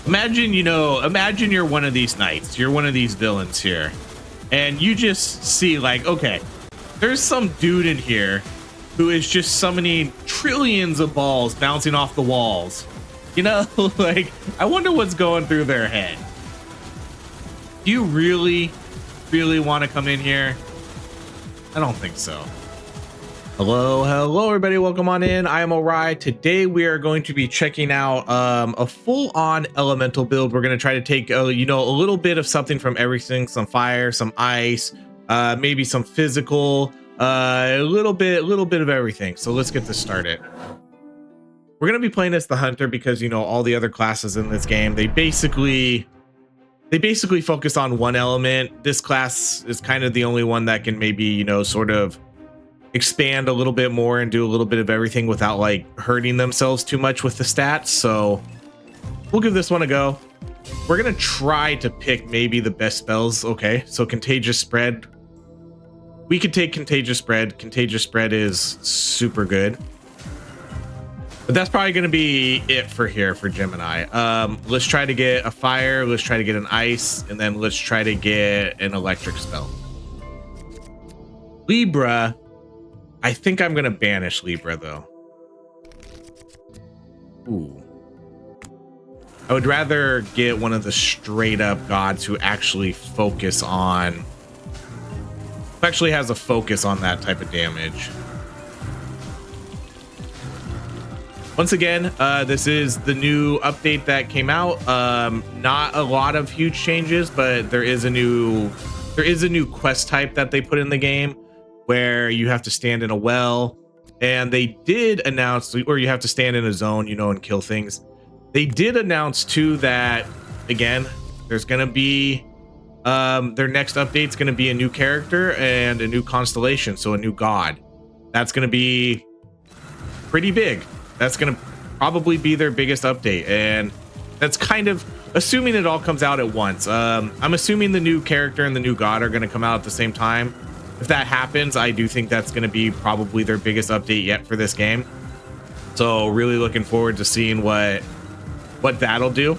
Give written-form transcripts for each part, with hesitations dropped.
Imagine, imagine you're one of these knights, you're one of these villains here, and you just see like, okay, there's some dude in here who is just summoning trillions of balls bouncing off the walls. Like, I wonder what's going through their head. Do you really want to come in here? I don't think so. Hello everybody, welcome on in. I am Orion. Today we are going to be checking out a full-on elemental build. We're going to try to take a little bit of something from everything, some fire, some ice, maybe some physical, a little bit of everything. So let's get this started. We're going to be playing as the hunter because all the other classes in this game, they basically focus on one element. This class is kind of the only one that can maybe sort of expand a little bit more and do a little bit of everything without like hurting themselves too much with the stats. So we'll give this one a go. We're gonna try to pick maybe the best spells. Okay, so contagious spread, we could take contagious spread is super good, but that's probably gonna be it for here for Gemini. Let's try to get a fire, let's try to get an ice, and then let's try to get an electric spell. Libra, I think I'm gonna banish Libra though. Ooh. I would rather get one of the straight up gods who actually focus on, who actually has a focus on that type of damage. Once again, this is the new update that came out. Not a lot of huge changes, but there is a new quest type that they put in the game, where you have to stand in a well, and they did announce, or you have to stand in a zone, and kill things. They did announce too that, again, there's gonna be their next update's gonna be a new character and a new constellation, so a new god. That's gonna be pretty big. That's gonna probably be their biggest update, and that's kind of assuming it all comes out at once. I'm assuming the new character and the new god are gonna come out at the same time. If that happens, I do think that's going to be probably their biggest update yet for this game. So really looking forward to seeing what that'll do.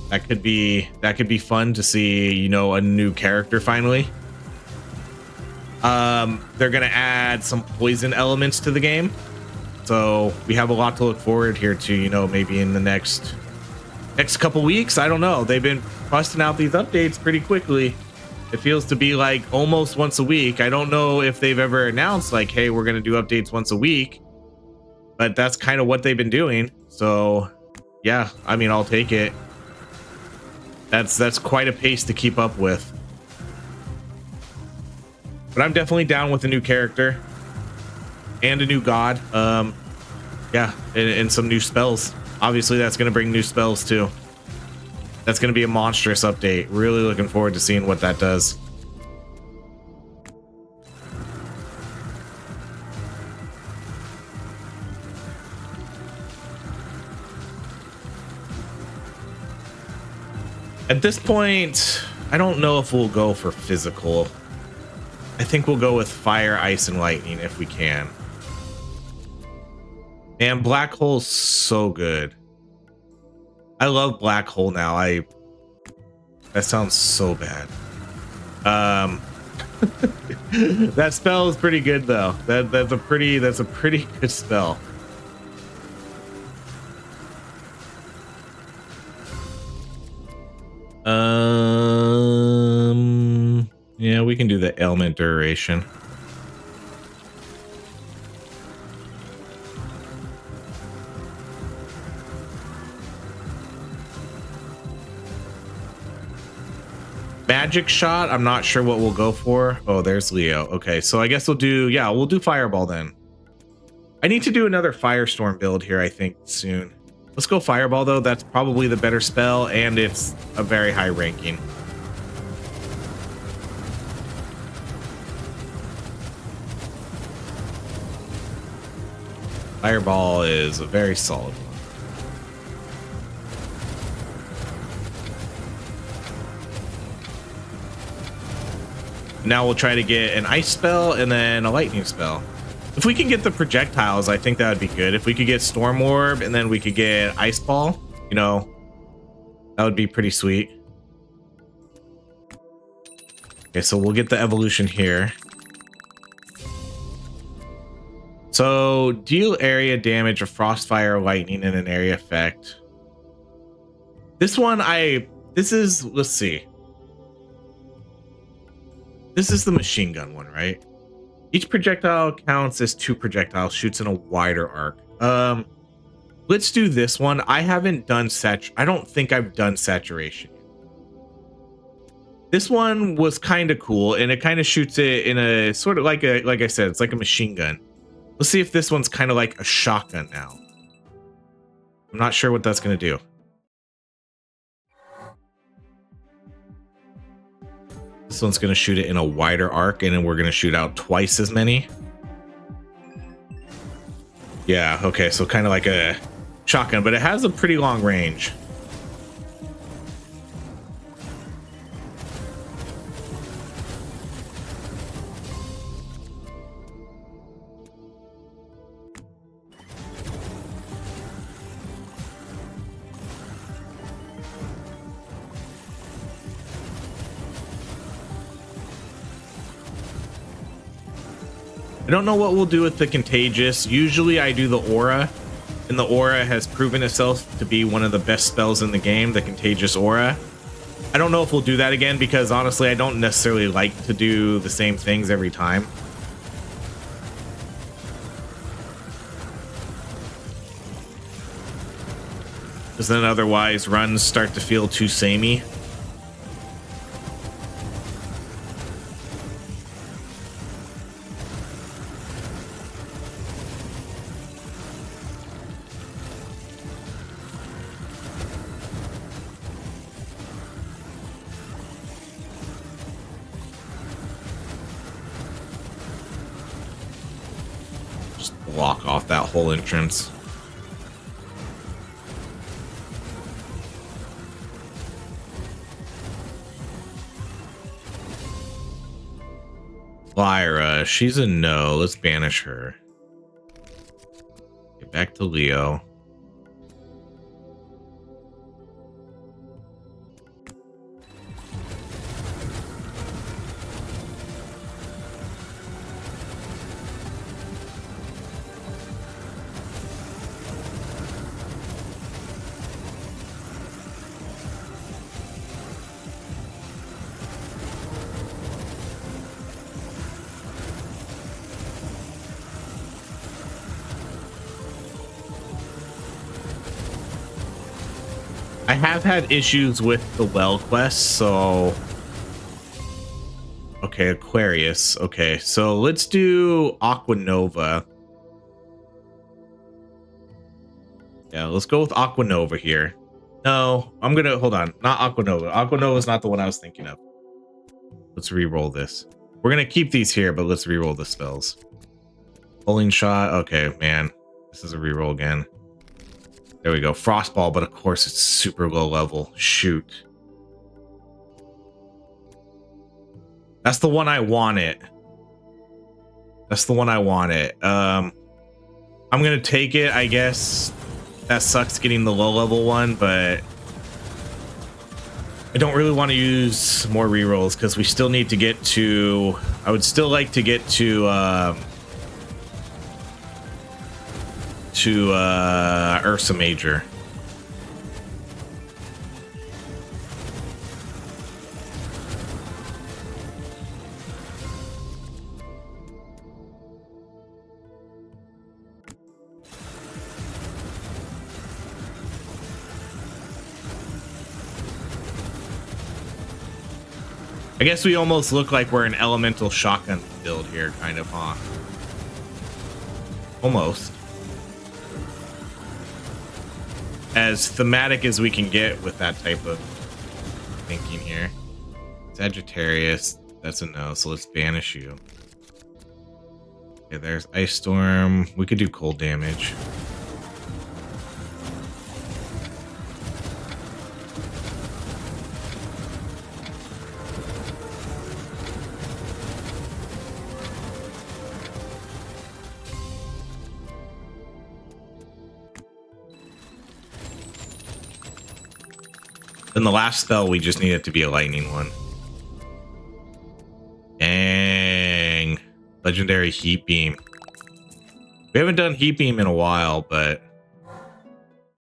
That could be fun to see, a new character finally. They're going to add some poison elements to the game. So we have a lot to look forward here to, maybe in the next couple weeks. I don't know. They've been busting out these updates pretty quickly. It feels to be like almost once a week. I don't know if they've ever announced like, hey, we're going to do updates once a week, but that's kind of what they've been doing. So yeah, I mean, I'll take it. That's quite a pace to keep up with. But I'm definitely down with a new character and a new god. Yeah, and some new spells. Obviously that's going to bring new spells too. That's going to be a monstrous update. Really looking forward to seeing what that does. At this point, I don't know if we'll go for physical. I think we'll go with fire, ice, and lightning if we can. And black hole's so good. I love black hole now. That sounds so bad. That spell is pretty good though. That's a pretty good spell. Yeah, we can do the ailment duration. Magic shot, I'm not sure what we'll go for. Oh, there's Leo. Okay, so I guess we'll do fireball then. I need to do another firestorm build here, I think, soon. Let's go fireball though. That's probably the better spell, and it's a very high ranking. Fireball is a very solid one. Now we'll try to get an ice spell and then a lightning spell. If we can get the projectiles, I think that would be good. If we could get storm orb and then we could get ice ball, That would be pretty sweet. Okay, so we'll get the evolution here. So deal area damage of frost, fire, lightning, and an area effect. This one, let's see. This is the machine gun one, right? Each projectile counts as 2 projectiles, shoots in a wider arc. Let's do this one. I haven't done I don't think I've done saturation. This one was kind of cool, and it kind of shoots it in a sort of like I said, it's like a machine gun. Let's see if this one's kind of like a shotgun now. I'm not sure what that's going to do. This one's going to shoot it in a wider arc, and then we're going to shoot out twice as many. Yeah, okay, so kind of like a shotgun, but it has a pretty long range. I don't know what we'll do with the contagious. Usually I do the aura, and the aura has proven itself to be one of the best spells in the game, the contagious aura. I don't know if we'll do that again because honestly I don't necessarily like to do the same things every time. Because then otherwise runs start to feel too samey. Block off that whole entrance. Lyra, she's a no. Let's banish her. Get back to Leo. I have had issues with the well quest, so okay, Aquarius. Okay, so let's do Aquanova. Yeah, let's go with Aquanova here. No, I'm gonna hold on, not Aquanova. Aquanova is not the one I was thinking of. Let's re-roll this. We're gonna keep these here, but let's re-roll the spells. Pulling shot. Okay, man, this is a re-roll again. There we go. Frostball, but of course it's super low level. Shoot. That's the one I wanted. That's the one I wanted. I'm gonna take it, I guess. That sucks getting the low level one, but I don't really want to use more rerolls because we still need to get to. I would still like to get to Ursa Major. I guess we almost look like we're an elemental shotgun build here, kind of, huh? Almost. As thematic as we can get with that type of thinking here. Sagittarius, that's a no, so let's banish you. Okay, there's Ice Storm. We could do cold damage. In the last spell, we just need it to be a lightning one. Dang. Legendary heat beam. We haven't done heat beam in a while, but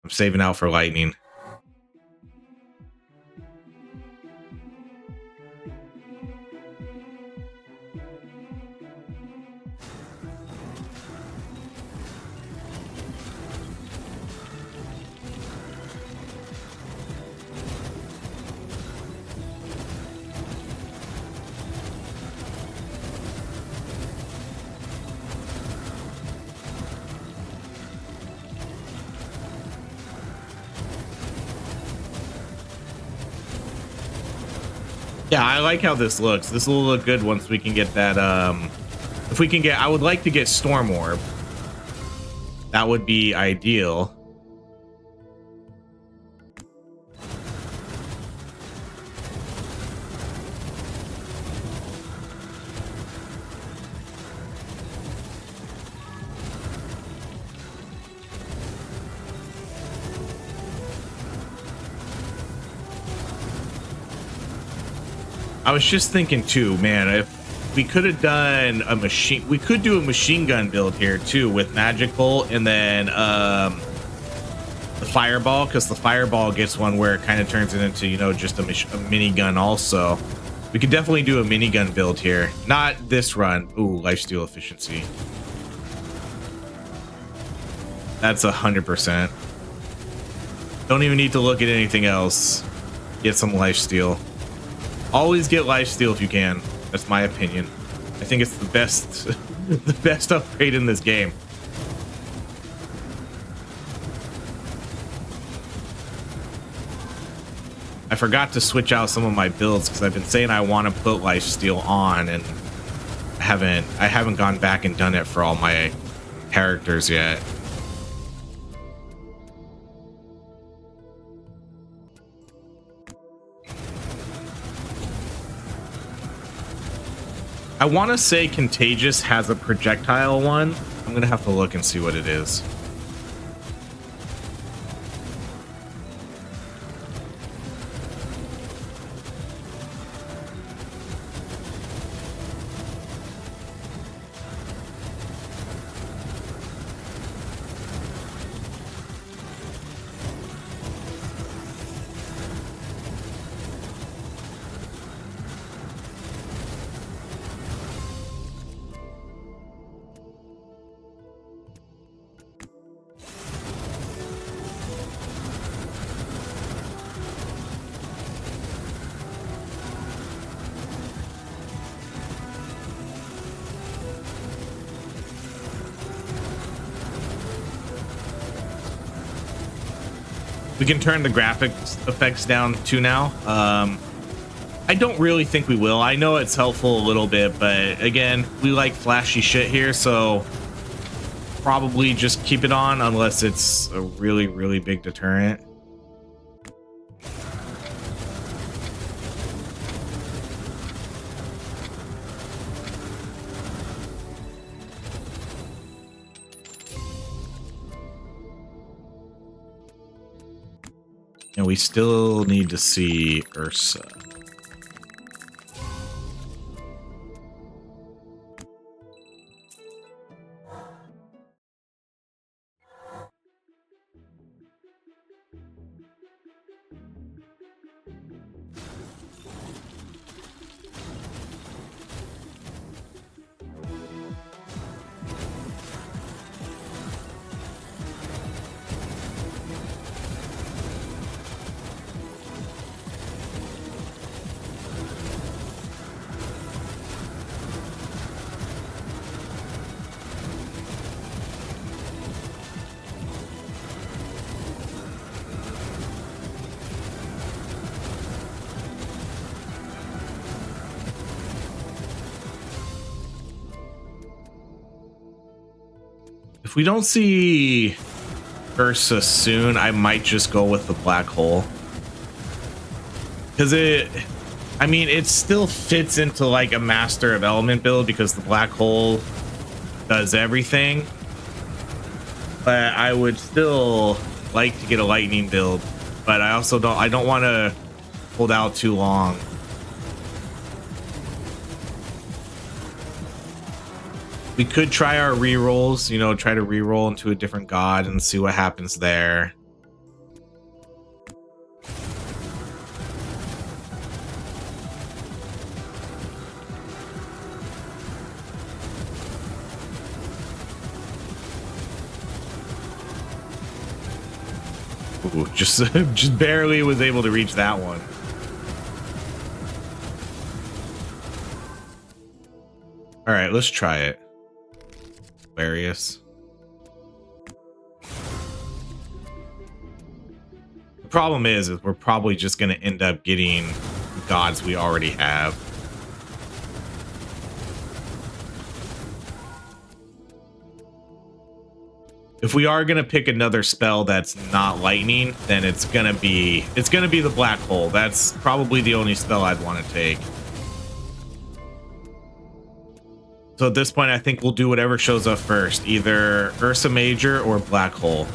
I'm saving out for lightning. Yeah, I like how this looks. This will look good once we can get that, if we can get, I would like to get Storm Orb. That would be ideal. I was just thinking too, man, if we could have done a machine, we could do a machine gun build here too with magic bolt and then the fireball, because the fireball gets one where it kind of turns it into, you know, just a minigun also. We could definitely do a minigun build here. Not this run. Ooh, lifesteal efficiency. That's 100%. Don't even need to look at anything else. Get some lifesteal. Always get lifesteal if you can. That's my opinion. I think it's the best, the best upgrade in this game. I forgot to switch out some of my builds because I've been saying I want to put lifesteal on, and I haven't gone back and done it for all my characters yet. I want to say Contagious has a projectile one. I'm gonna have to look and see what it is. We can turn the graphics effects down too now. I don't really think we will. I know it's helpful a little bit, but again, we like flashy shit here, so probably just keep it on unless it's a really, really big deterrent. And we still need to see Ursa. If we don't see Ursa soon, I might just go with the black hole. Because I mean, it still fits into like a master of element build because the black hole does everything. But I would still like to get a lightning build but I also don't want to hold out too long. We could try our rerolls, you know, try to reroll into a different god and see what happens there. Ooh, just barely was able to reach that one. All right, let's try it. Aquarius. The problem is we're probably just going to end up getting gods we already have. If we are going to pick another spell that's not lightning, then it's going to be the black hole. That's probably the only spell I'd want to take. So at this point, I think we'll do whatever shows up first, either Ursa Major or Black Hole.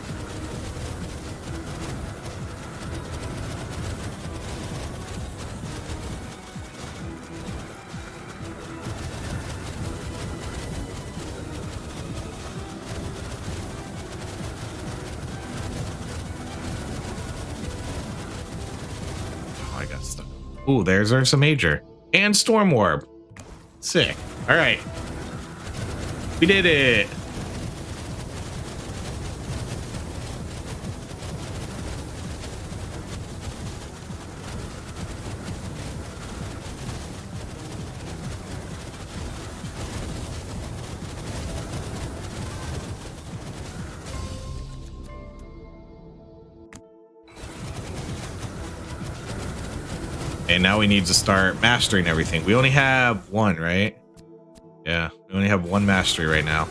Oh, I got stuck. Ooh, there's Ursa Major and Storm Orb. Sick. All right. We did it. And now we need to start mastering everything. We only have one, right? Yeah, we only have one mastery right now.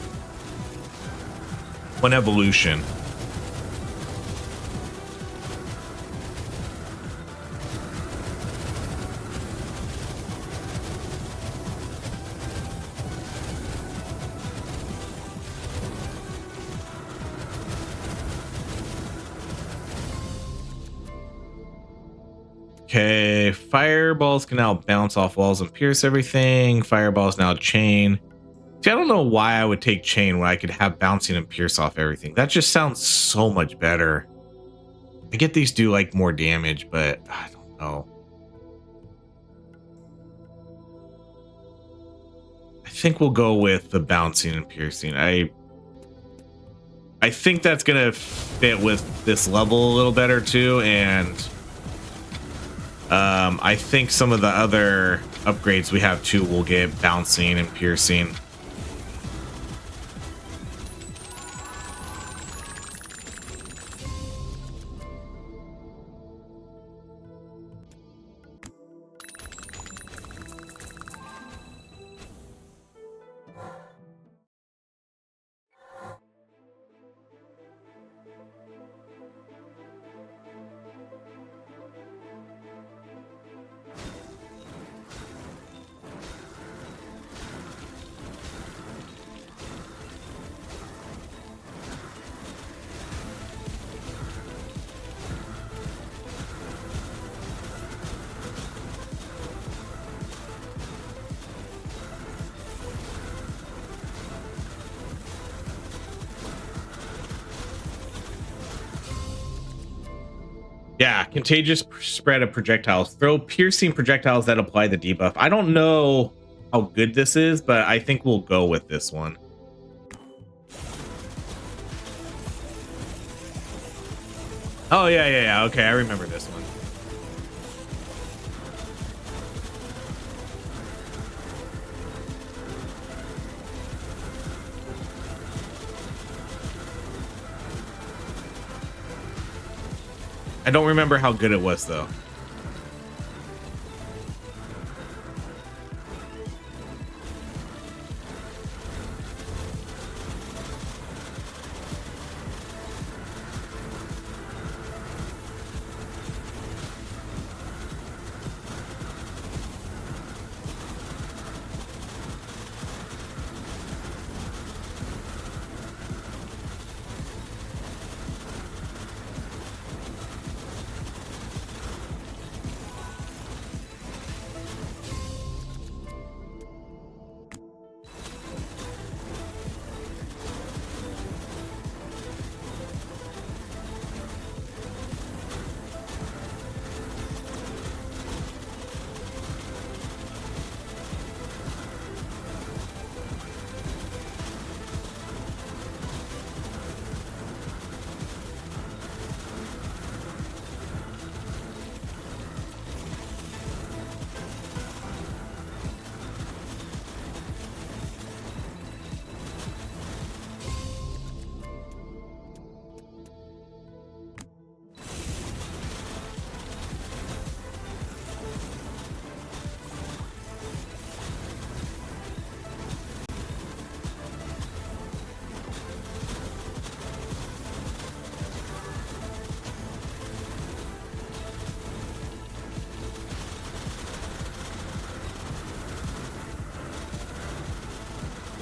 One evolution. Okay, fireballs can now bounce off walls and pierce everything. Fireballs now chain. See, I don't know why I would take chain when I could have bouncing and pierce off everything. That just sounds so much better. I get these do like more damage, but I don't know. I think we'll go with the bouncing and piercing. I think that's gonna fit with this level a little better too, and I think some of the other upgrades we have too will get bouncing and piercing. Yeah, contagious spread of projectiles. Throw piercing projectiles that apply the debuff. I don't know how good this is, but I think we'll go with this one. Oh, yeah. Okay, I remember this one. I don't remember how good it was, though.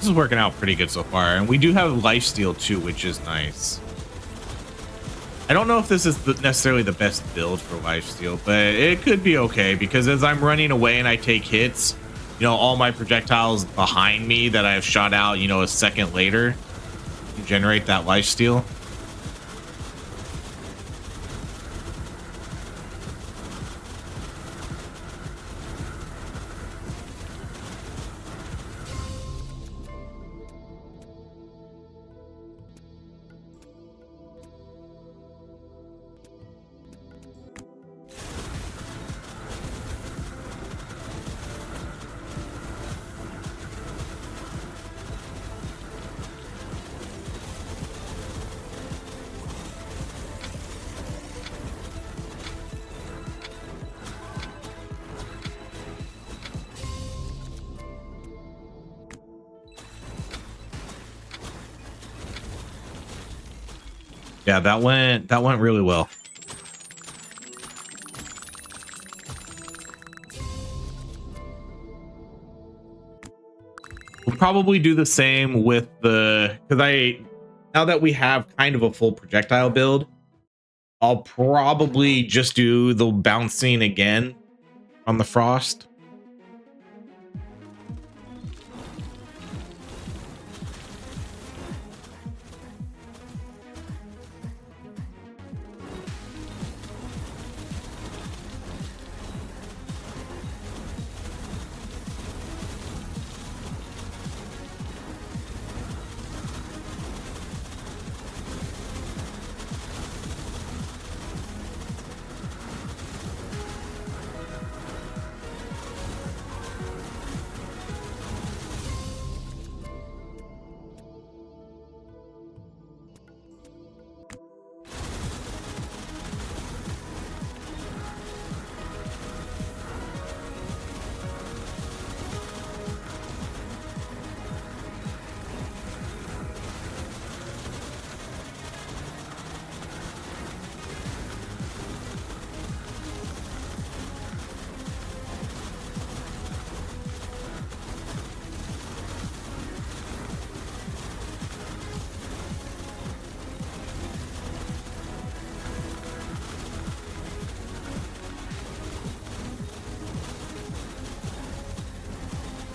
is working out pretty good so far, and we do have lifesteal too, which is nice. I don't know if this is necessarily the best build for lifesteal, but it could be okay because as I'm running away and I take hits, you know, all my projectiles behind me that I've shot out, you know, a second later generate that lifesteal. Yeah, that went really well. We'll probably do the same with the now that we have kind of a full projectile build, I'll probably just do the bouncing again on the frost.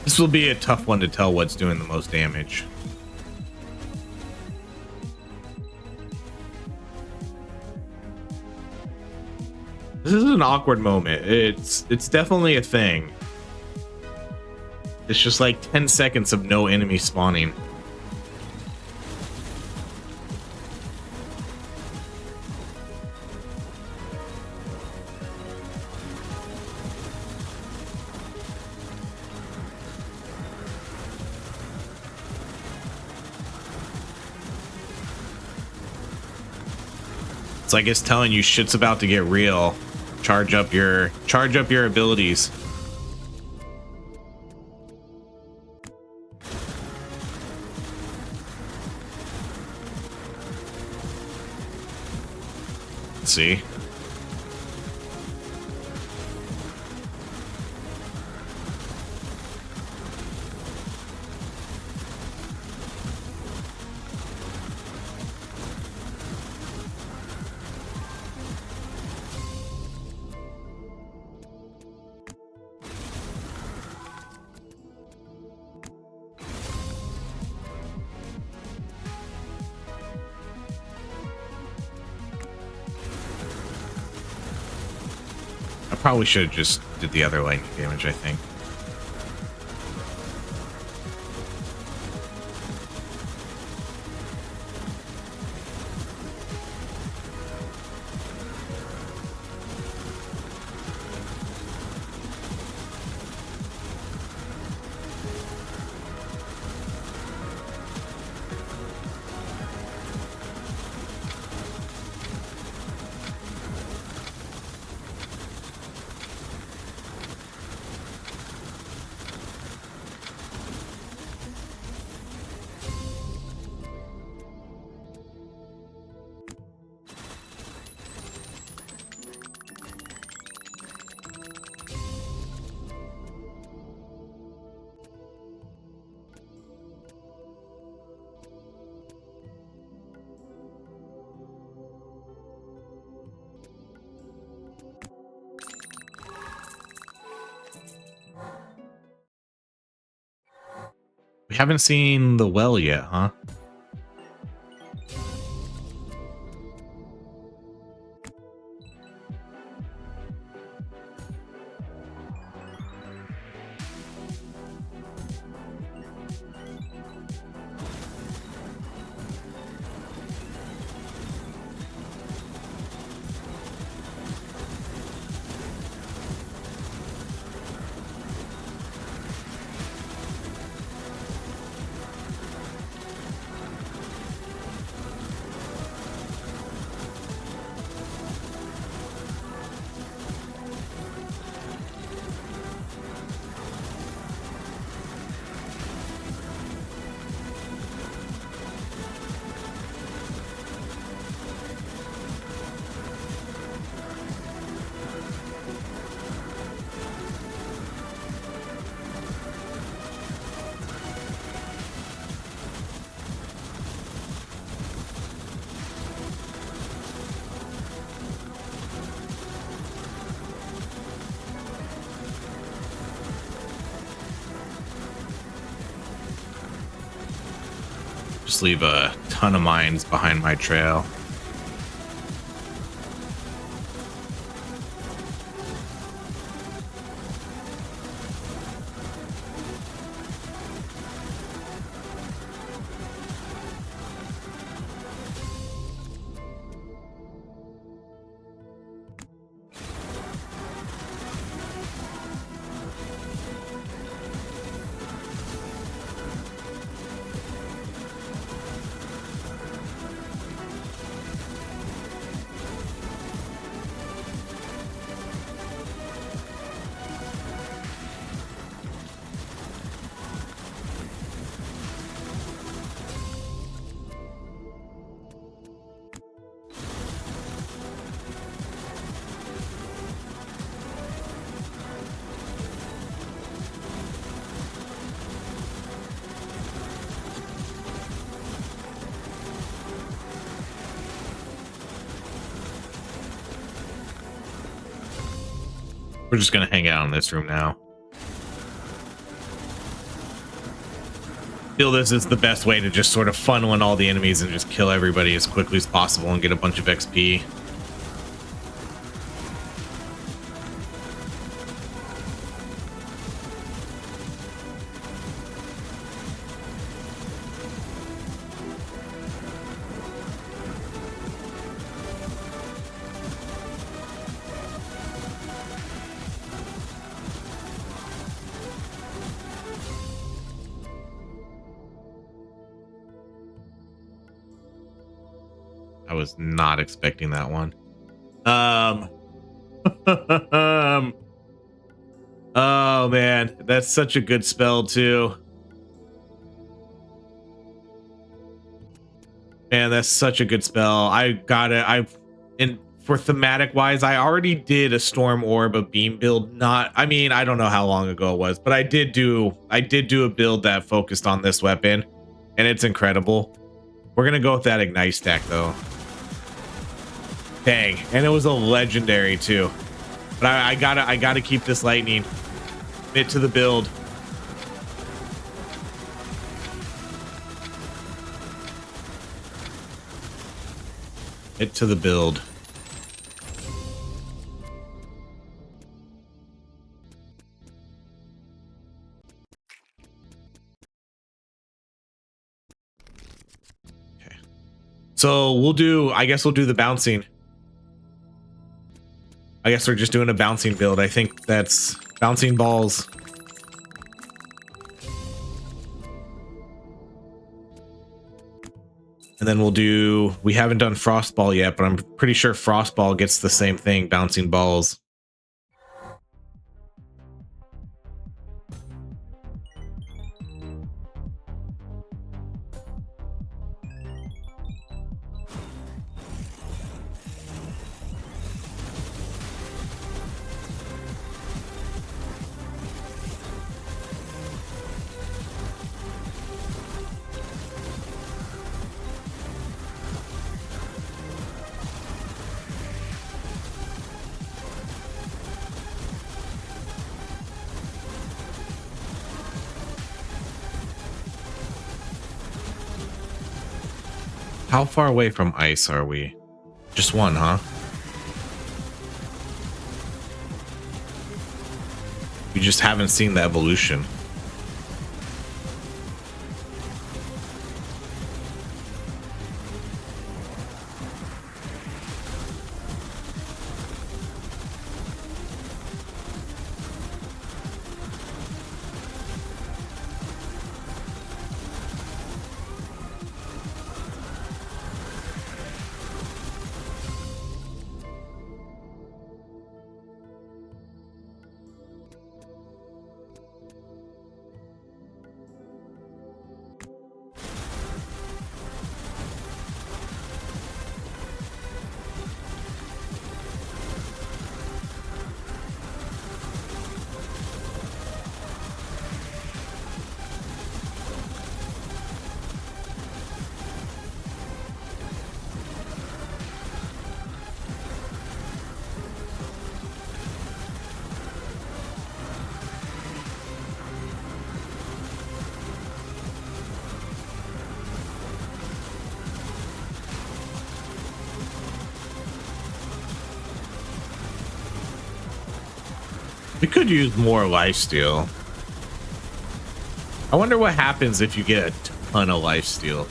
This will be a tough one to tell what's doing the most damage. This is an awkward moment. It's definitely a thing. It's just like 10 seconds of no enemy spawning. It's like it's telling you shit's about to get real. Charge up your abilities. Let's see. Probably should have just did the other lightning damage, I think. We haven't seen the well yet, huh? Just leave a ton of mines behind my trail. We're just gonna hang out in this room now. Feel this is the best way to just sort of funnel in all the enemies and just kill everybody as quickly as possible and get a bunch of XP. I was not expecting that one. Oh man, that's such a good spell too. Man, that's such a good spell. I got it. And for thematic wise, I already did a storm orb, a beam build. Not, I mean, I don't know how long ago it was, but I did do a build that focused on this weapon, and it's incredible. We're gonna go with that ignite stack though. Dang, and it was a legendary too. But I gotta keep this lightning. Fit to the build. It to the build. Okay. So I guess we'll do the bouncing. I guess we're just doing a bouncing build. I think that's bouncing balls. And then we haven't done Frostball yet, but I'm pretty sure Frostball gets the same thing, bouncing balls. How far away from ice are we? Just one, huh? We just haven't seen the evolution. We could use more lifesteal. I wonder what happens if you get a ton of lifesteal.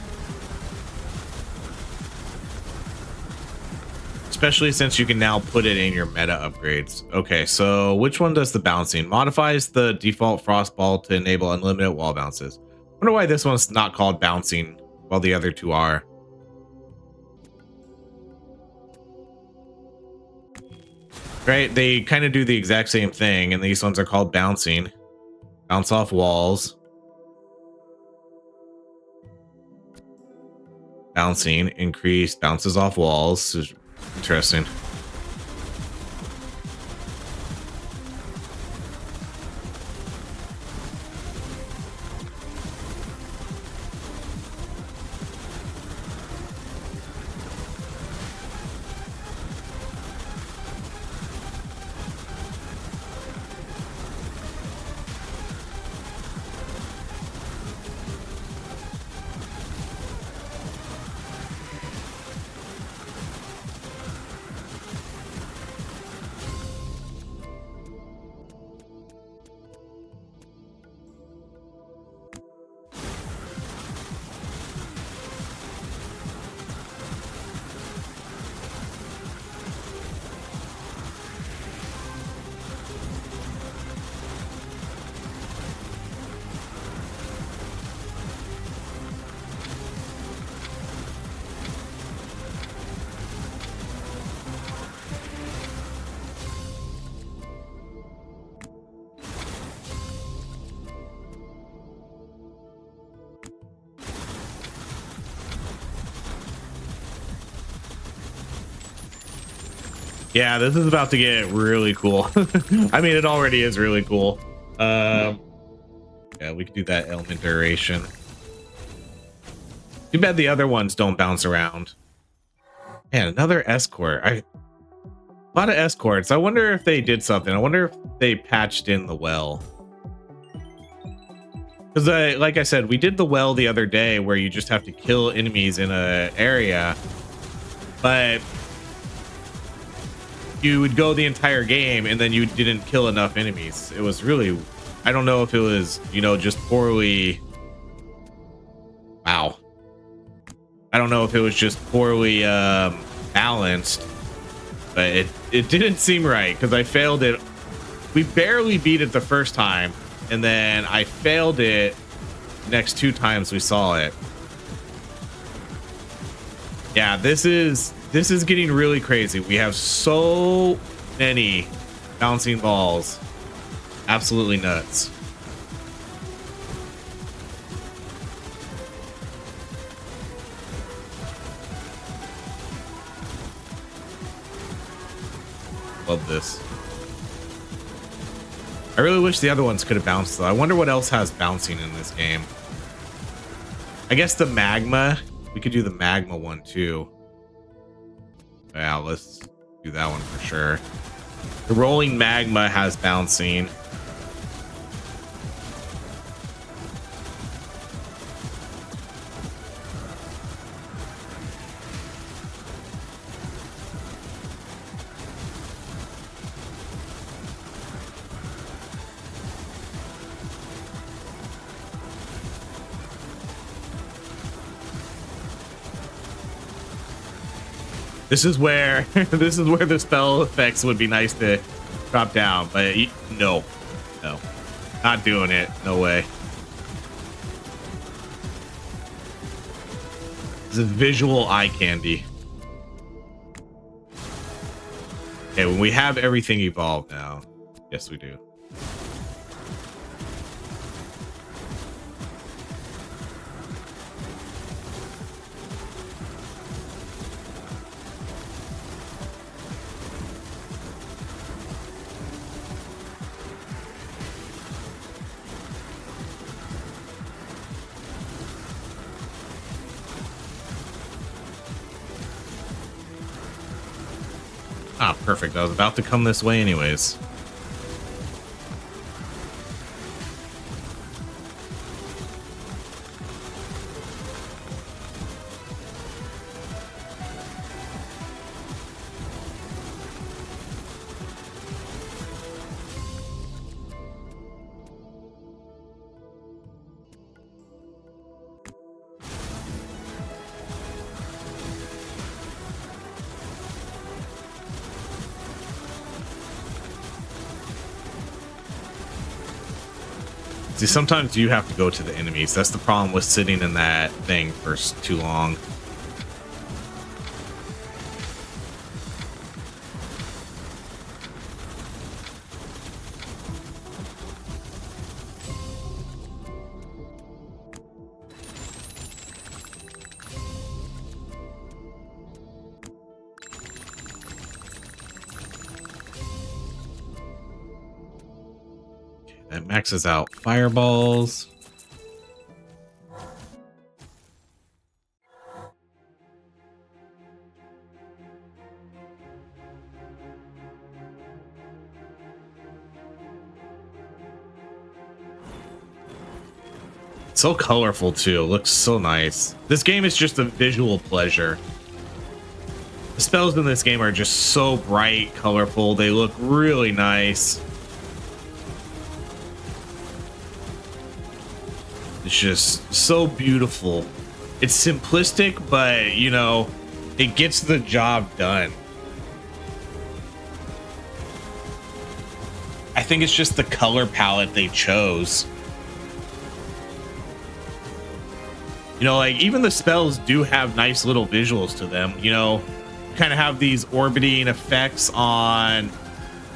Especially since you can now put it in your meta upgrades. Okay, so which one does the bouncing? Modifies the default frost ball to enable unlimited wall bounces. I wonder why this one's not called bouncing while the other two are. Right, they kind of do the exact same thing, and these ones are called bouncing. Bounce off walls. Bouncing, increase, bounces off walls. Interesting. Yeah, this is about to get really cool. I mean, it already is really cool. Yeah, we can do that element duration. Too bad the other ones don't bounce around. Man, another escort. A lot of escorts. I wonder if they did something. I wonder if they patched in the well. Because like I said, we did the well the other day where you just have to kill enemies in an area. But you would go the entire game and then you didn't kill enough enemies. It was really, I don't know if it was, you know, just poorly. Wow. I don't know if it was just poorly balanced, but it didn't seem right because I failed it. We barely beat it the first time, and then I failed it next 2 times we saw it. Yeah, this is getting really crazy. We have so many bouncing balls. Absolutely nuts. Love this. I really wish the other ones could have bounced though. I wonder what else has bouncing in this game. I guess the magma. We could do the magma one too. Yeah, let's do that one for sure. The rolling magma has bouncing. This is where this is where the spell effects would be nice to drop down, but no, not doing it. No way. This is visual eye candy. Okay, when we have everything evolved now, yes, we do. Ah, perfect. I was about to come this way anyways. See, sometimes you have to go to the enemies. That's the problem with sitting in that thing for too long. That maxes out fireballs. So colorful too. It looks so nice. This game is just a visual pleasure. The spells in this game are just so bright, colorful. They look really nice. It's just so beautiful. It's simplistic, but you know, it gets the job done. I think it's just the color palette they chose. You know, like even the spells do have nice little visuals to them. You know, kind of have these orbiting effects on,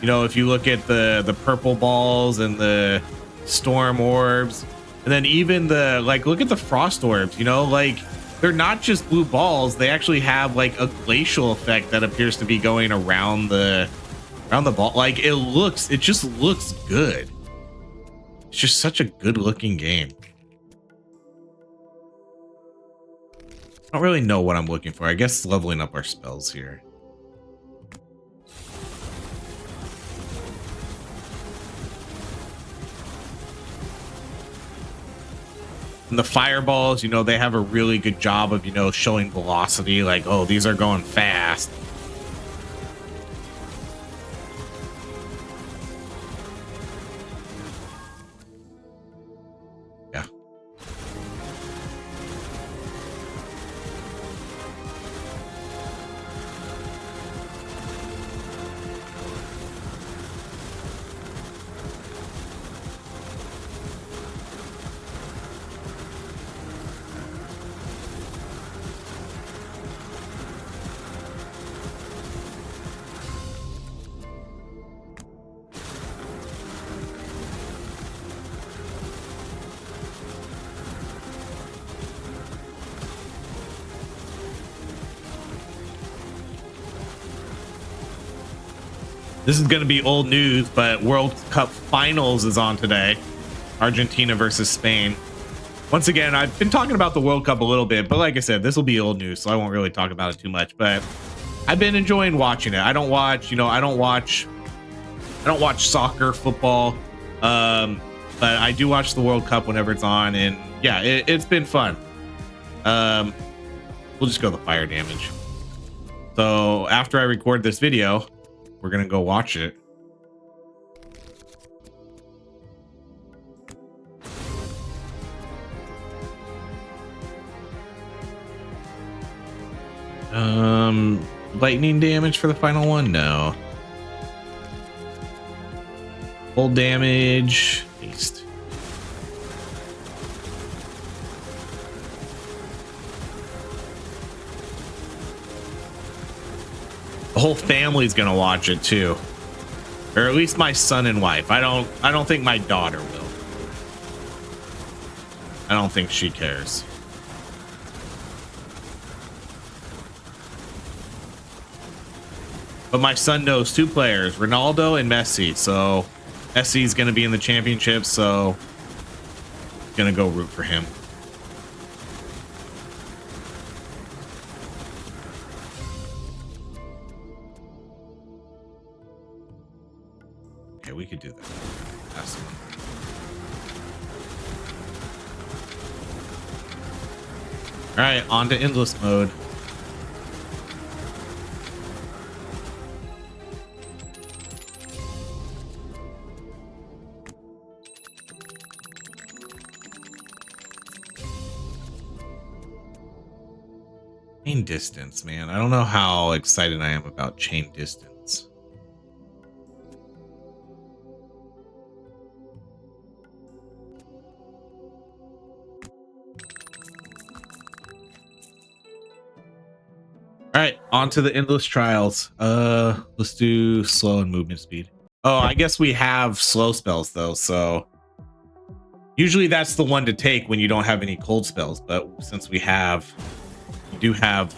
you know, if you look at the purple balls and the storm orbs. And then even the, like, look at the frost orbs, you know, like they're not just blue balls. They actually have like a glacial effect that appears to be going around the ball. Like it just looks good. It's just such a good looking game. I don't really know what I'm looking for. I guess leveling up our spells here. And the fireballs, you know, they have a really good job of, you know, showing velocity, like, oh, these are going fast. Yeah. This is going to be old news, but World Cup Finals is on today. Argentina versus Spain. Once again, I've been talking about the World Cup a little bit, but like I said, this will be old news, so I won't really talk about it too much. But I've been enjoying watching it. I don't watch soccer, football, but I do watch the World Cup whenever it's on, and yeah, it's been fun. We'll just go the fire damage. So after I record this video, we're gonna go watch it. lightning damage for the final one? No. Full damage. Haste. The whole family's gonna watch it too. Or at least my son and wife. I don't think my daughter will. I don't think she cares. But my son knows two players, Ronaldo and Messi. So Messi's going to be in the championship, so going to go root for him. Okay, we could do that. Last one. All right, on to endless mode. Chain distance, man. I don't know how excited I am about chain distance. All right, on to the endless trials. Let's do slow and movement speed. Oh, I guess we have slow spells though, so usually that's the one to take when you don't have any cold spells, but since we do have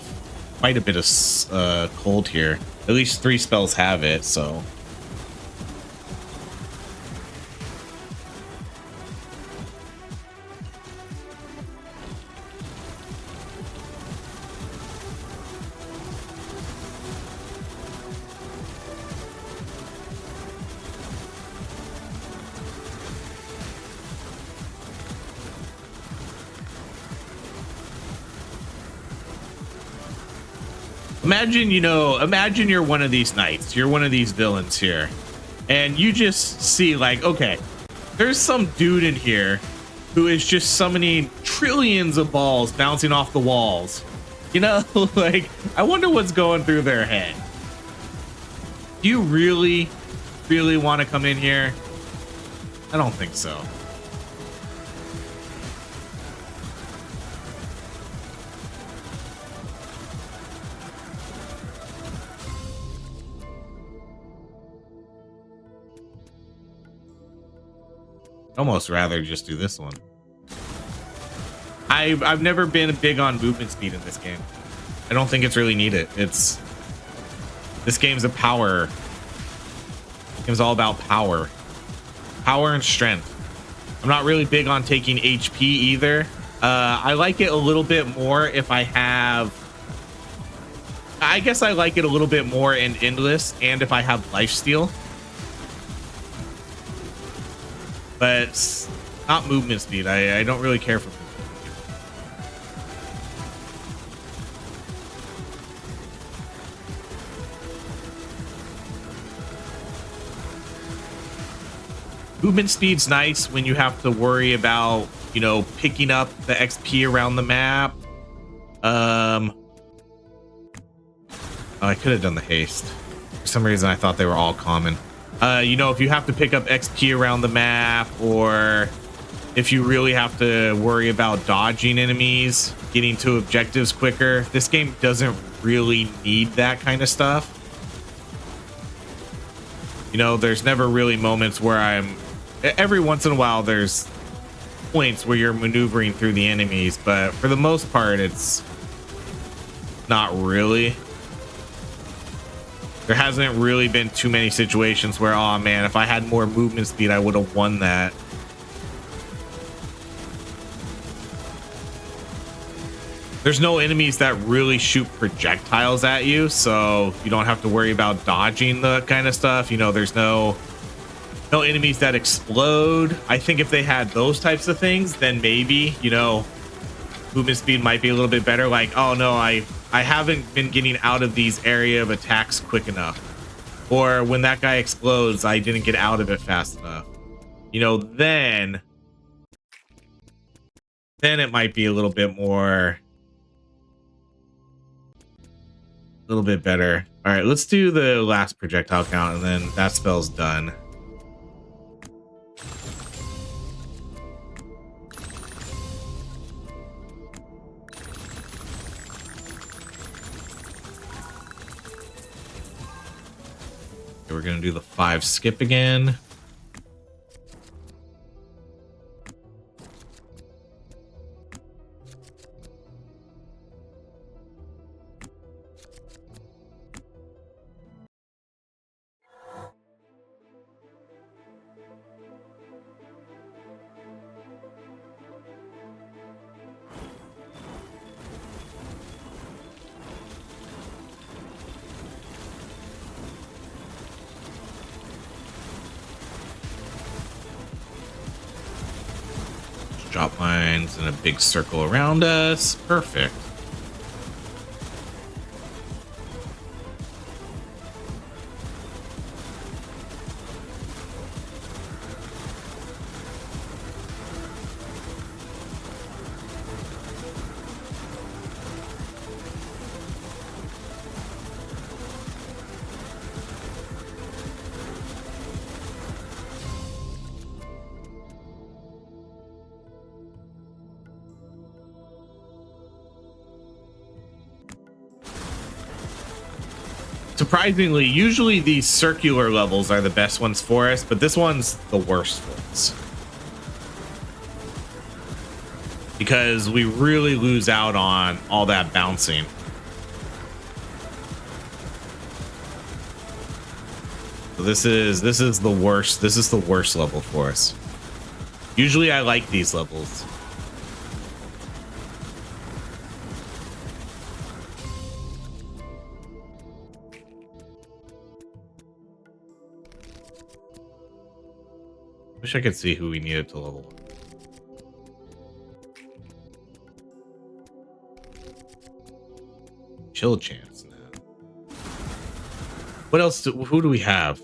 quite a bit of cold here. At least 3 spells have it, so imagine you're one of these knights, you're one of these villains here, and you just see like, okay, there's some dude in here who is just summoning trillions of balls bouncing off the walls. You know, like, I wonder what's going through their head. Do you really want to come in here? I don't think so. Almost rather just do this one. I've never been big on movement speed in this game. I don't think it's really needed. This game's a power. It was all about power and strength. I'm not really big on taking HP either. I like it a little bit more if I guess I like it a little bit more in endless and if I have lifesteal. But not movement speed. I don't really care for movement speed. Movement speed's nice when you have to worry about, you know, picking up the XP around the map. Oh, I could have done the haste. For some reason, I thought they were all common. You know, if you have to pick up XP around the map, or if you really have to worry about dodging enemies, getting to objectives quicker, this game doesn't really need that kind of stuff. You know, there's never really moments where every once in a while there's points where you're maneuvering through the enemies, but for the most part, it's not really. There hasn't really been too many situations where, oh man, if I had more movement speed, I would have won that. There's no enemies that really shoot projectiles at you, so you don't have to worry about dodging the kind of stuff. You know, there's no enemies that explode. I think if they had those types of things, then maybe, you know, movement speed might be a little bit better. Like, oh no, I haven't been getting out of these area of attacks quick enough, or when that guy explodes, I didn't get out of it fast enough. You know, then it might be a little bit more A little bit better. All right, let's do the last projectile count, and then that spell's done. Okay, we're gonna do the 5 skip again. Drop lines in a big circle around us. Perfect. Surprisingly, usually these circular levels are the best ones for us, but this one's the worst for us. Because we really lose out on all that bouncing. So this is the worst. This is the worst level for us. Usually I like these levels. Wish I could see who we needed to level up. Chill chance now. What else? Who do we have?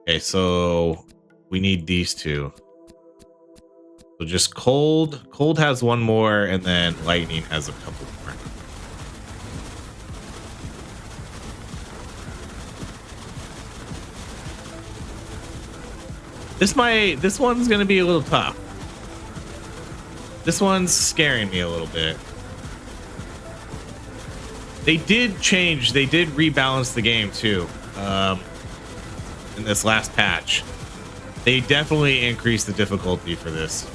Okay, so we need these two. So just cold. Cold has one more, and then lightning has a couple more. This one's gonna be a little tough. This one's scaring me a little bit. They did rebalance the game too. In this last patch, they definitely increased the difficulty for this.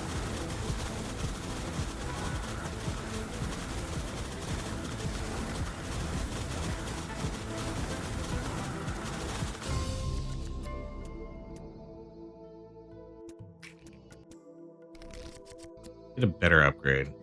Get a better upgrade.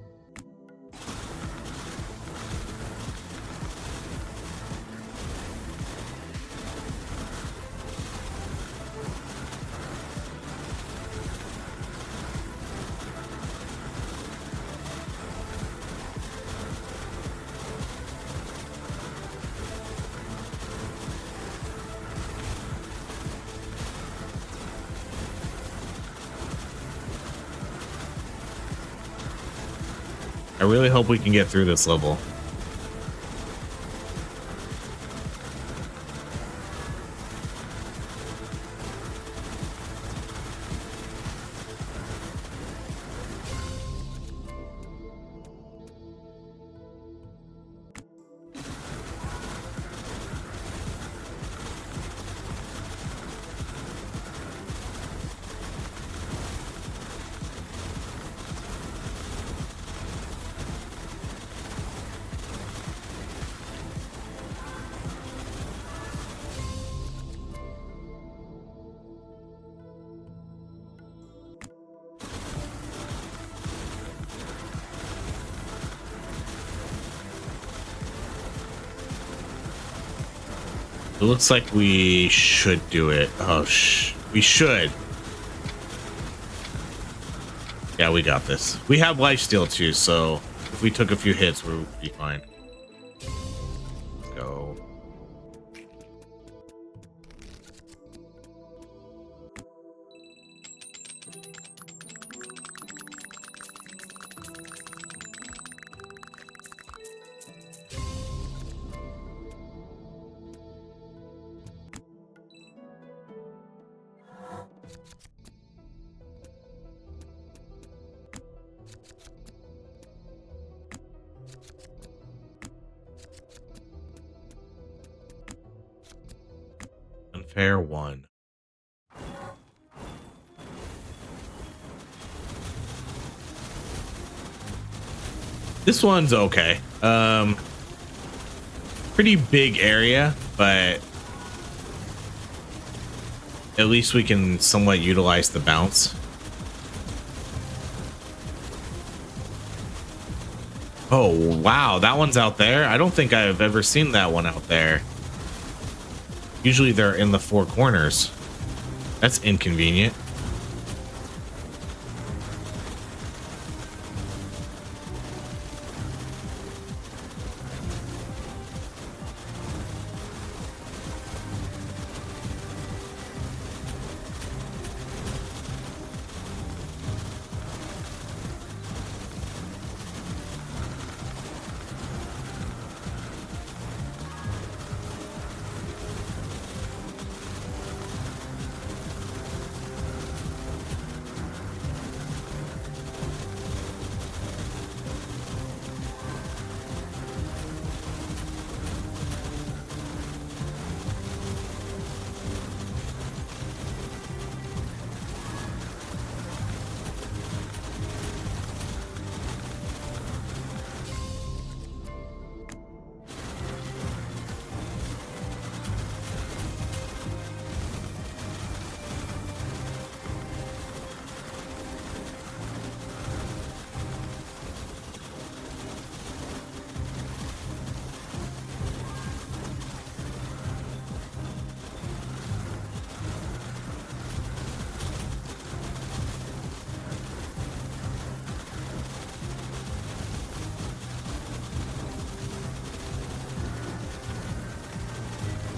I really hope we can get through this level. It looks like we should do it. Oh, we should. Yeah, we got this. We have lifesteal too, so if we took a few hits, we would be fine. Let's go. Unfair one. This one's okay. Pretty big area, but at least we can somewhat utilize the bounce. Oh, wow. That one's out there. I don't think I've ever seen that one out there. Usually they're in the four corners. That's inconvenient.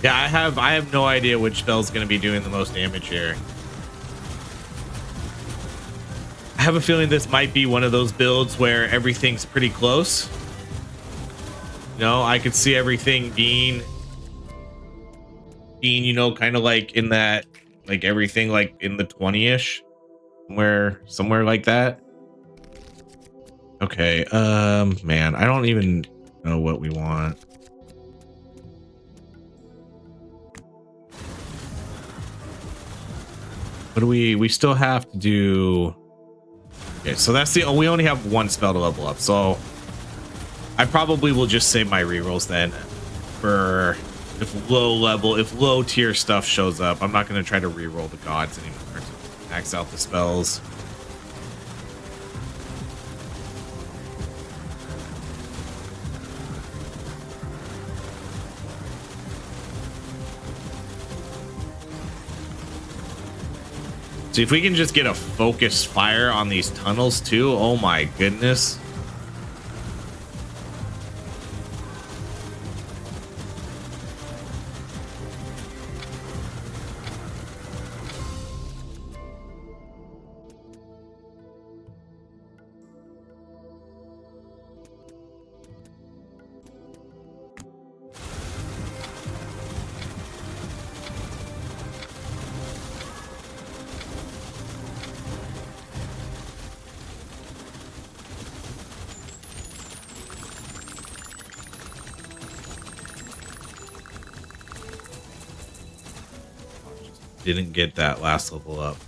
Yeah, I have no idea which spell's going to be doing the most damage here. I have a feeling this might be one of those builds where everything's pretty close. You know, I could see everything being, you know, kind of like in that, like everything like in the 20-ish, somewhere like that. Okay, man, I don't even know what we want. What do we still have to do? Okay, so that's we only have one spell to level up, so I probably will just save my rerolls then for if low tier stuff shows up. I'm not going to try to reroll the gods anymore to max out the spells. See if we can just get a focused fire on these tunnels too. Oh my goodness. Didn't get that last level up.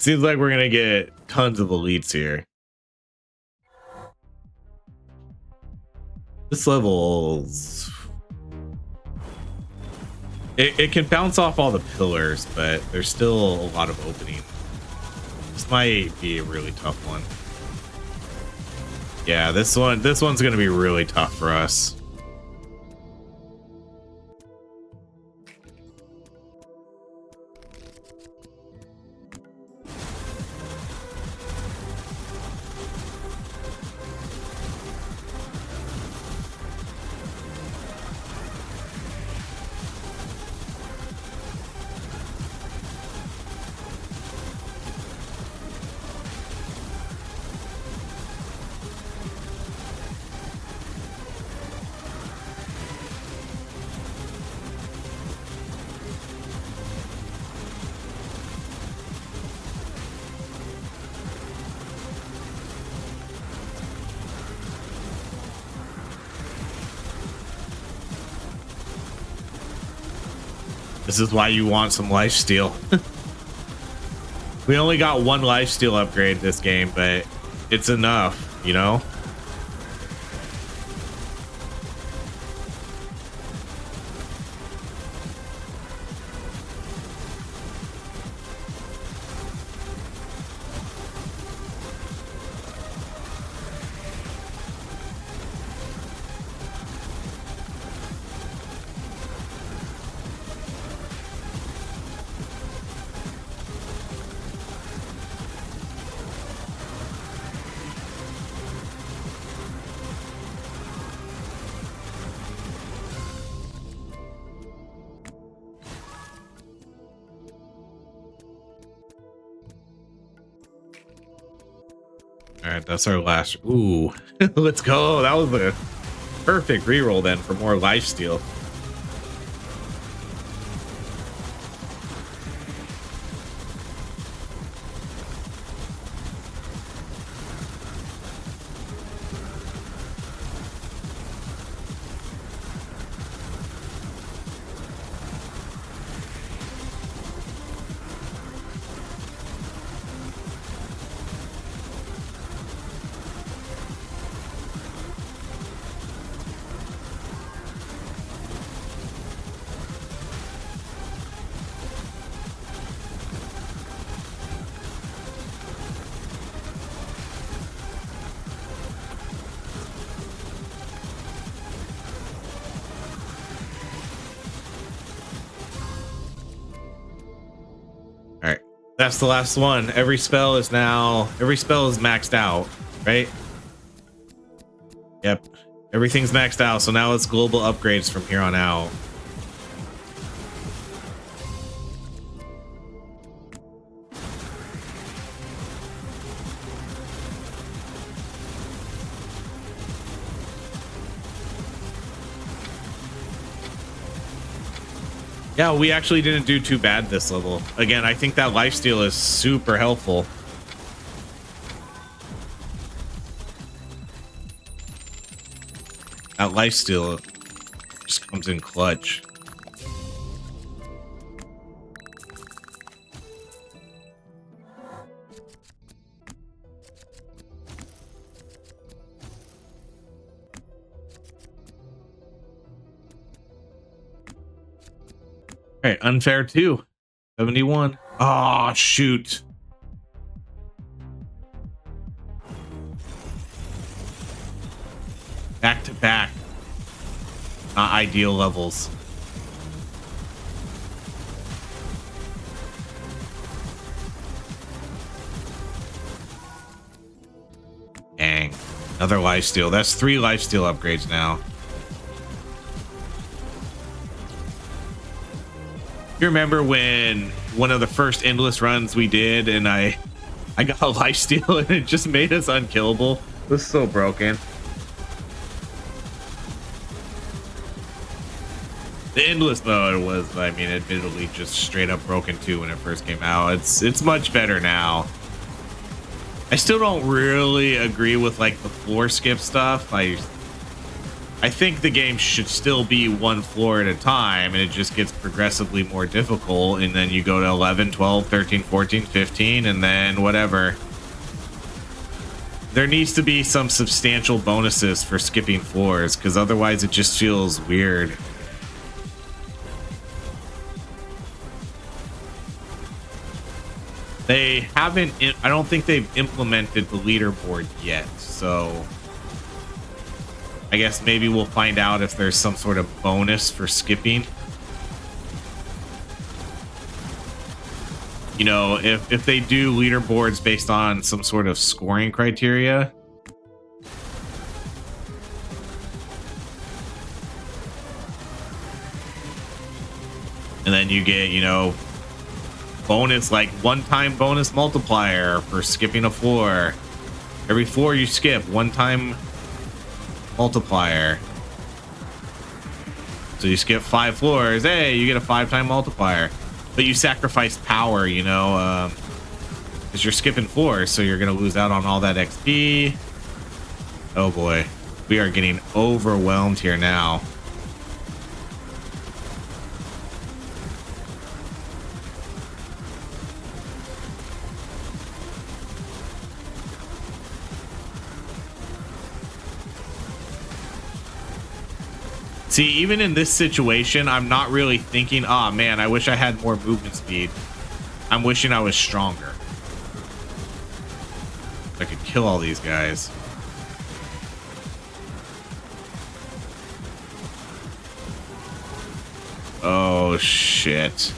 Seems like we're gonna get tons of elites here. This level's it can bounce off all the pillars, but there's still a lot of opening. This might be a really tough one. Yeah, this one's gonna be really tough for us. This is why you want some lifesteal. We only got one lifesteal upgrade this game, but it's enough, you know? All right, that's our last. Ooh, let's go. That was a perfect reroll then for more lifesteal. All right, that's the last one. Every spell is maxed out, right? Yep, everything's maxed out. So now it's global upgrades from here on out. Yeah, we actually didn't do too bad this level. Again, I think that lifesteal is super helpful. That lifesteal just comes in clutch. All right, unfair 2. 71. Oh, shoot. Back to back. Not ideal levels. Dang. Another lifesteal. That's 3 lifesteal upgrades now. You remember when one of the first endless runs we did and I got a lifesteal and it just made us unkillable? It was so broken. The endless mode was, I mean, admittedly just straight up broken too when it first came out. It's much better now. I still don't really agree with like the floor skip stuff. I think the game should still be one floor at a time, and it just gets progressively more difficult, and then you go to 11, 12, 13, 14, 15, and then whatever. There needs to be some substantial bonuses for skipping floors, because otherwise it just feels weird. They haven't, I don't think they've implemented the leaderboard yet, so I guess maybe we'll find out if there's some sort of bonus for skipping. You know, if they do leaderboards based on some sort of scoring criteria. And then you get, you know, bonus, like one-time bonus multiplier for skipping a floor. Every floor you skip, one-time multiplier. So you skip 5 floors, hey, you get a 5-time multiplier. But you sacrifice power, you know, because you're skipping floors, so you're gonna lose out on all that XP. Oh boy, we are getting overwhelmed here now. See, even in this situation, I'm not really thinking, oh man, I wish I had more movement speed. I'm wishing I was stronger. I could kill all these guys. Oh shit.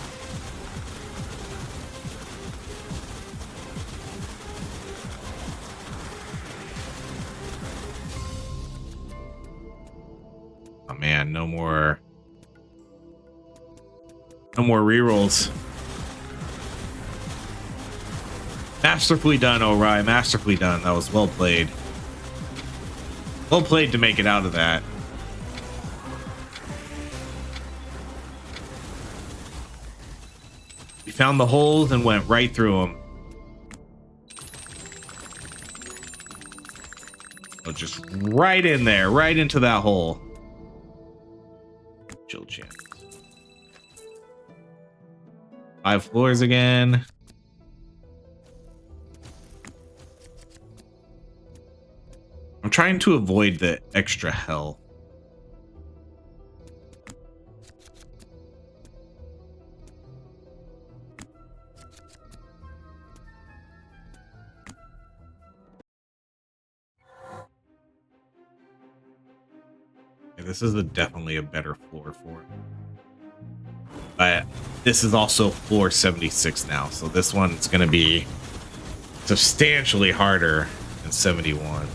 Oh man, no more rerolls. Masterfully done, Orion. Masterfully done. That was well played. Well played to make it out of that. We found the holes and went right through them. Oh, just right in there, right into that hole. Chill chance. 5 floors again. I'm trying to avoid the extra hell. Okay, this is definitely a better floor for it. But this is also floor 76 now, so this one's going to be substantially harder than 71.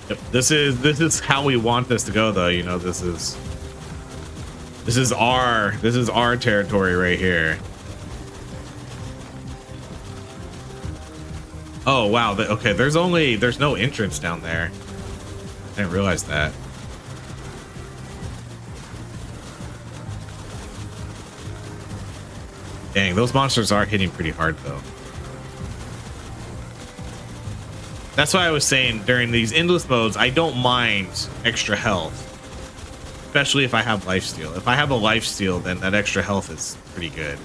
Yep, this is how we want this to go, though. You know, this is our territory right here. Oh wow, okay, there's no entrance down there. I didn't realize that. Dang, those monsters are hitting pretty hard though. That's why I was saying during these endless modes, I don't mind extra health, especially if I have lifesteal. If I have a lifesteal, then that extra health is pretty good.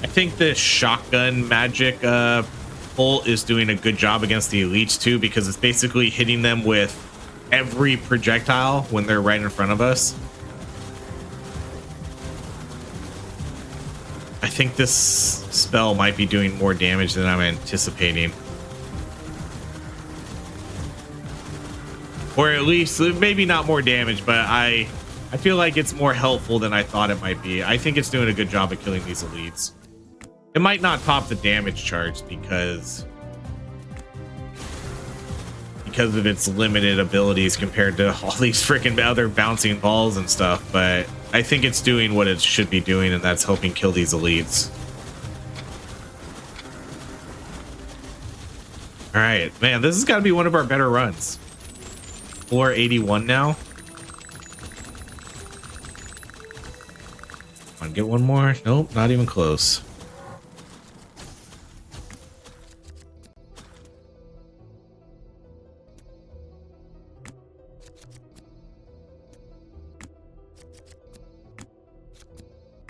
I think the shotgun magic pull is doing a good job against the elites too, because it's basically hitting them with every projectile when they're right in front of us. I think this spell might be doing more damage than I'm anticipating. Or at least maybe not more damage, but I feel like it's more helpful than I thought it might be. I think it's doing a good job at killing these elites. It might not top the damage charge because of its limited abilities compared to all these freaking other bouncing balls and stuff, but I think it's doing what it should be doing, and that's helping kill these elites. All right, man, this has got to be one of our better runs. Floor 81 now. Come on, get one more. Nope, not even close.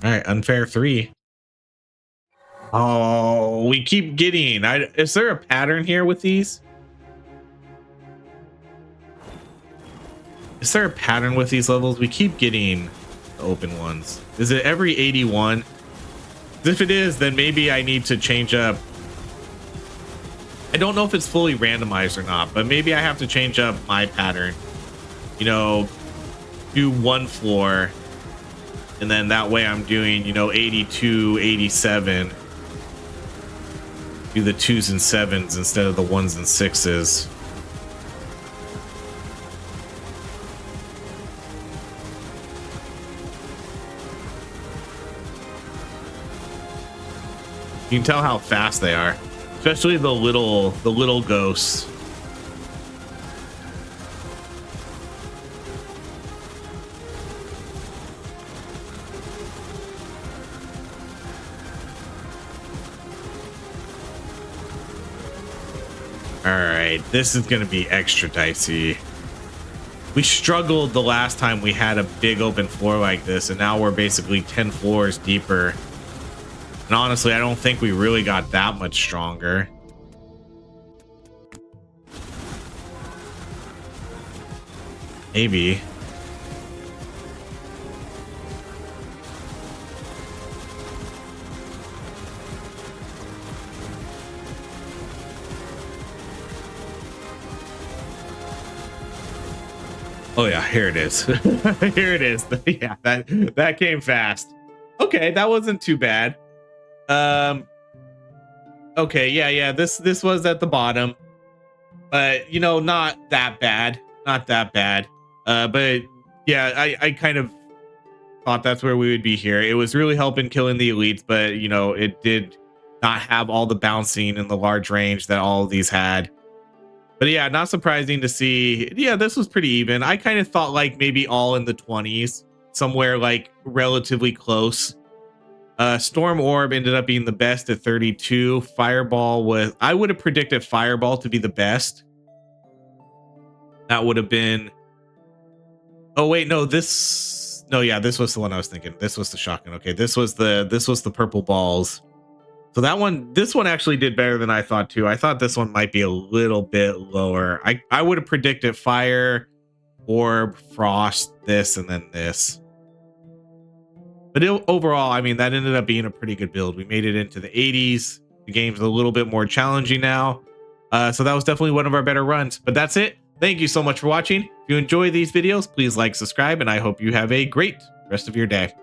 All right, unfair 3. Oh, we keep getting. Is there a pattern here with these? Is there a pattern with these levels? We keep getting the open ones. Is it every 81? If it is, then maybe I need to change up. I don't know if it's fully randomized or not, but maybe I have to change up my pattern. You know, do one floor, and then that way I'm doing, you know, 82, 87. Do the 2s and 7s instead of the 1s and 6s. You can tell how fast they are, especially the little ghosts. All right, this is going to be extra dicey. We struggled the last time we had a big open floor like this, and now we're basically 10 floors deeper. And honestly, I don't think we really got that much stronger. Maybe. Oh yeah, here it is. Here it is. Yeah, that came fast. Okay, that wasn't too bad. Okay, yeah, this was at the bottom, but you know, not that bad. But yeah, I kind of thought that's where we would be here. It was really helping killing the elites, but you know, it did not have all the bouncing and the large range that all of these had. But yeah, not surprising to see. Yeah, this was pretty even. I kind of thought like maybe all in the 20s, somewhere like relatively close. Storm Orb ended up being the best at 32. Fireball was, I would have predicted Fireball to be the best. That would have been, oh wait, no, yeah, this was the one I was thinking. This was the shotgun. Okay, this was the purple balls. So this one actually did better than I thought too. I thought this one might be a little bit lower. I would have predicted Fire, Orb, Frost, this, and then this. But overall, I mean, that ended up being a pretty good build. We made it into the 80s. The game's a little bit more challenging now. So that was definitely one of our better runs. But that's it. Thank you so much for watching. If you enjoy these videos, please like, subscribe, and I hope you have a great rest of your day.